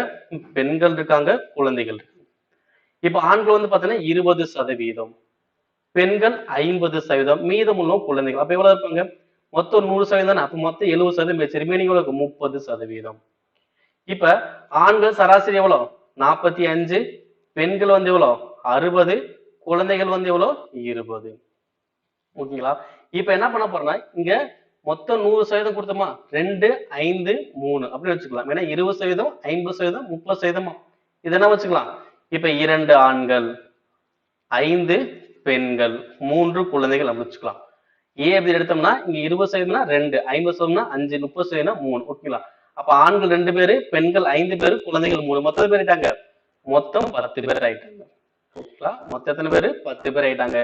பெண்கள் இருக்காங்க, குழந்தைகள் இருக்காங்க. இப்ப ஆண்கள் வந்து பாத்தீங்கன்னா 20%, பெண்கள் 50%, மீதமுள்ள குழந்தைகள் அப்ப எவ்வளவு இருப்பாங்க? மொத்தம் 100% தானே. அப்ப மொத்தம் 70% ரிமைனிங் எவ்வளவு? 30%. இப்ப ஆண்கள் சராசரி எவ்வளவு? 45, பெண்கள் வந்து எவ்வளவு? 60, குழந்தைகள் வந்து எவ்வளவு? 20. ஓகேங்களா? இப்ப என்ன பண்ண போறோம்னா இங்க மொத்தம் 100% கொடுத்தோமா? 2 5 3 அப்படி வச்சுக்கலாம். ஏன்னா 20%, 50%, 30%. இதெல்லாம் வச்சுக்கலாம். இப்ப 2 ஆண்கள் 5 பெண்கள் 3 குழந்தைகள் அப்படி வச்சுக்கலாம். ஏ அப்படி எடுத்தோம்னா இங்க 20%னா 2, 50%னா 5, 30%னா 3. ஓகேங்களா? அப்ப ஆண்கள் 2 பேரு, பெண்கள் 5 பேரு, குழந்தைகள் 3. மொத்தம் பேர் ஆயிட்டாங்க? மொத்தம் 10 பேர் ஆயிட்டாங்க. ஓகேங்களா? மொத்தம் எத்தனை பேரு? 10 பேர் ஆயிட்டாங்க.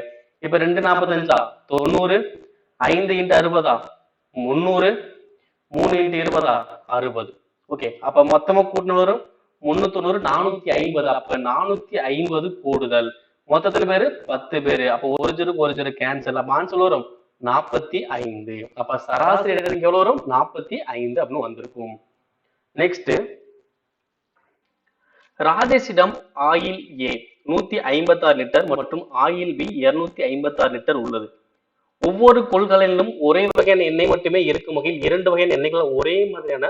இப்ப 2 45 90, 5 × 60 300, 3 × 20 60. ஓகே, அப்ப மொத்தமா கூட்டின வரும் 390 450. அப்ப 450 கூடுதல் மொத்தத்துல பேரு 10 பேரு. அப்ப ஒரு ஜீரோ கேன்சல். அப்ப ஆன்சர் வரும் 45. அப்ப சராசரி எடை எவ்வளவு வரும் 45 அப்படின்னு வந்திருக்கும். நெக்ஸ்ட், ராஜேஷிடம் ஆயில் ஏ 156 லிட்டர் மற்றும் ஆயில் பி 256 லிட்டர் உள்ளது. ஒவ்வொரு கொள்கலனிலும் ஒரே வகையான எண்ணெய் மட்டுமே இருக்கும் வகையில் 2 வகையான எண்ணெய்கள் ஒரே மாதிரியான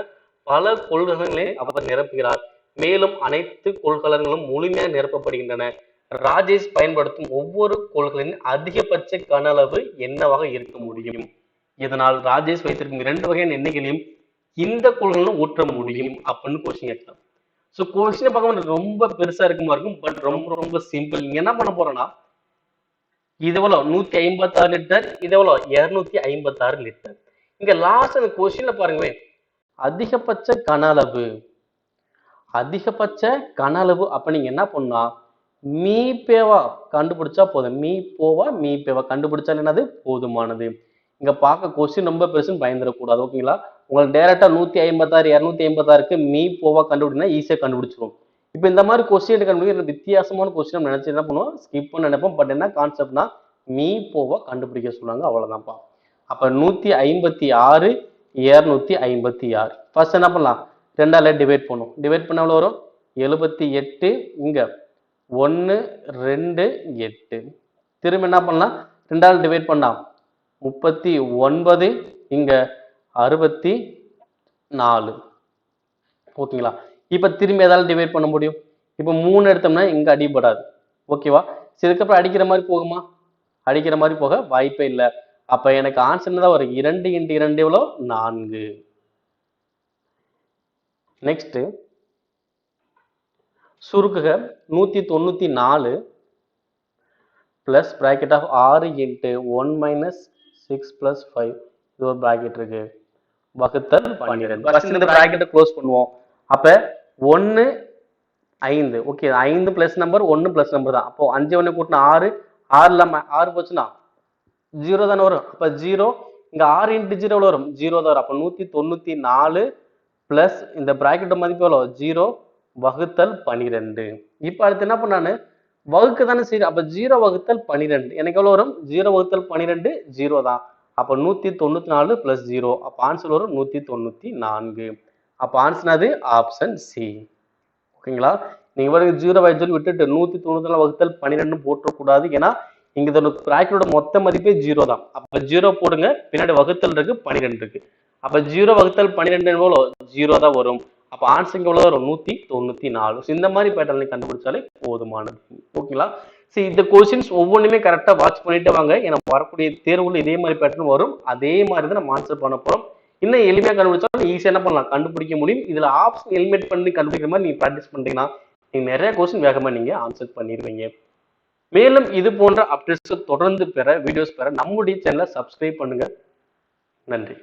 பல கொள்கலன்களை அவர் நிரப்புகிறார். மேலும் அனைத்து கொள்கலன்களும் முழுமையாக நிரப்பப்படுகின்றன. ராஜேஷ் பயன்படுத்தும் ஒவ்வொரு கொள்கலனின் அதிகபட்ச கன அளவு என்னவாக இருக்க முடியும்? இதனால் ராஜேஷ் வைத்திருக்கும் 2 வகையான எண்ணெய்களையும் இந்த கொள்கலனிலும் ஊற்ற முடியும் அப்படின்னு கொஸ்டின் கேட்கலாம். ஸோ கொஸ்டினை பார்க்க ரொம்ப பெருசா இருக்குமா இருக்கும், பட் ரொம்ப ரொம்ப சிம்பிள். நீங்க என்ன பண்ண போறோம்னா, இது எவ்வளவு 156 லிட்டர், இது எவ்வளவு 256 லிட்டர். இங்க லாஸ்ட் அந்த கொஸ்டின்ல பாருங்க, அதிகபட்ச கன அளவு அப்ப நீங்க என்ன பண்ணா மீபேவா கண்டுபிடிச்சா போதும். மீபேவா கண்டுபிடிச்சா என்னது போதுமானது. இங்க பார்க்க கொஸ்டின் ரொம்ப பெருசுன்னு பயந்துடக்கூடாது. ஓகேங்களா? உங்களுக்கு டைரக்டா 156 256க்கு மீபோவா கண்டுபிடினா ஈஸியா கண்டுபிடிச்சிரும். இப்ப இந்த மாதிரி கொஸ்டின் கண்டுபிடிக்கிற வித்தியாசமான கொஸ்டின் நினைச்சு என்ன பண்ணுவோம், ஸ்கிப் பண்ண நினைப்போம். பட் என்ன கான்செப்ட்னா மீபோவா கண்டுபிடிக்க சொல்லுவாங்க, அவ்வளவுதான்ப்பா. அப்ப 156 256. ஃபர்ஸ்ட் என்ன பண்ணலாம், 2ஆல டிவைட் பண்ணும். டிவைட் பண்ண எவ்வளவு வரும் 78. இங்க 1 2 8. திரும்ப என்ன பண்ணலாம், 2ஆல டிவைட் பண்ணலாம் 39. இங்க 64. ஓகேங்களா? இப்ப திரும்பி எதால டிவைட் பண்ண முடியும்? இப்ப 3 எடுத்தோம்னா இங்க அடிபடாது. ஓகேவா? இதுக்கப்புறம் அடிக்கிற மாதிரி போகுமா? அடிக்கிற மாதிரி போக வாய்ப்பே இல்லை. அப்ப எனக்கு ஆன்சர் தான் வரும் 2 × 2 எவ்வளோ 4. நெக்ஸ்ட், சுருக்குக 194 பிளஸ் பிராக்கெட் ஆஃப் 6 × 1 - 6 + 5. இது ஒரு பிராக்கெட் இருக்கு, வகுத்தல் 12. ஃபர்ஸ்ட் இந்த பிராக்கெட்டை க்ளோஸ் பண்ணுவோம். அப்ப 1 5. Okay, 5 plus number 1 plus number தான். அப்போ 5 1 கூட்டினா 6, 6 போச்சுன்னா 0 தானே வரும். அப்ப 0, இங்க 6 × 0 எவ்வளவு வரும் 0 தான் வரும். அப்ப 194 பிளஸ் இந்த பிராக்கெட் மதிப்பு எவ்வளவு 0 வகுத்தல் 12. இப்ப அடுத்து என்ன பண்ணானு வகுக்க தானே சரி. அப்ப 0 வகுத்தல் 12 எனக்கு எவ்வளவு வரும் 0 வகுத்தல் 12 0 தான். அப்ப 194 பிளஸ் 0. அப்ப ஆன்சர் வரும் 194. அப்ப ஆன்சர் அது ஆப்ஷன் சி. ஓகேங்களா? நீங்க பாருங்க 0 சொல்லி விட்டுட்டு 194 வகுத்தல் 12 போட்டக்கூடாது. ஏன்னா இங்க இதோட பிராக்கெட்டோட மொத்த மதிப்பே 0 தான். அப்ப 0 போடுங்க, பின்னாடி வகுத்தல் இருக்கு 12 இருக்கு. அப்ப 0 வகுத்தல் 12 எவ்வளோ 0 தான் வரும். அப்ப ஆன்சர் எவ்வளவு வரும் 194. இந்த மாதிரி பேட்டர்ன் கண்டுபிடிச்சாலே போதுமானது. ஓகேங்களா? சரி, இந்த கொஸ்டின்ஸ் ஒவ்வொன்றுமே கரெக்டா வாட்ச் பண்ணிட்டு வாங்க. ஏன்னா வரக்கூடிய தேர்வுல இதே மாதிரி பேட்டர்ன் வரும். அதே மாதிரி தான் நம்ம ஆன்சர் பண்ண போறோம். இன்னும் எளிமையா கண்டுபிடிச்சாலும் ஈஸியா என்ன பண்ணலாம் கண்டுபிடிக்க முடியும். இதுல ஆப்ஷன் எலிமினேட் பண்ணி கண்டுபிடிக்கிற மாதிரி நீங்க ப்ராக்டிஸ் பண்றீங்கன்னா நீங்க நிறைய கொஸ்டின் வேகமா நீங்க ஆன்சர் பண்ணிடுவீங்க. மேலும் இது போன்ற அப்டேட்ஸ் தொடர்ந்து பெற வீடியோஸ் பெற நம்முடைய சேனலை சப்ஸ்கிரைப் பண்ணுங்க. நன்றி.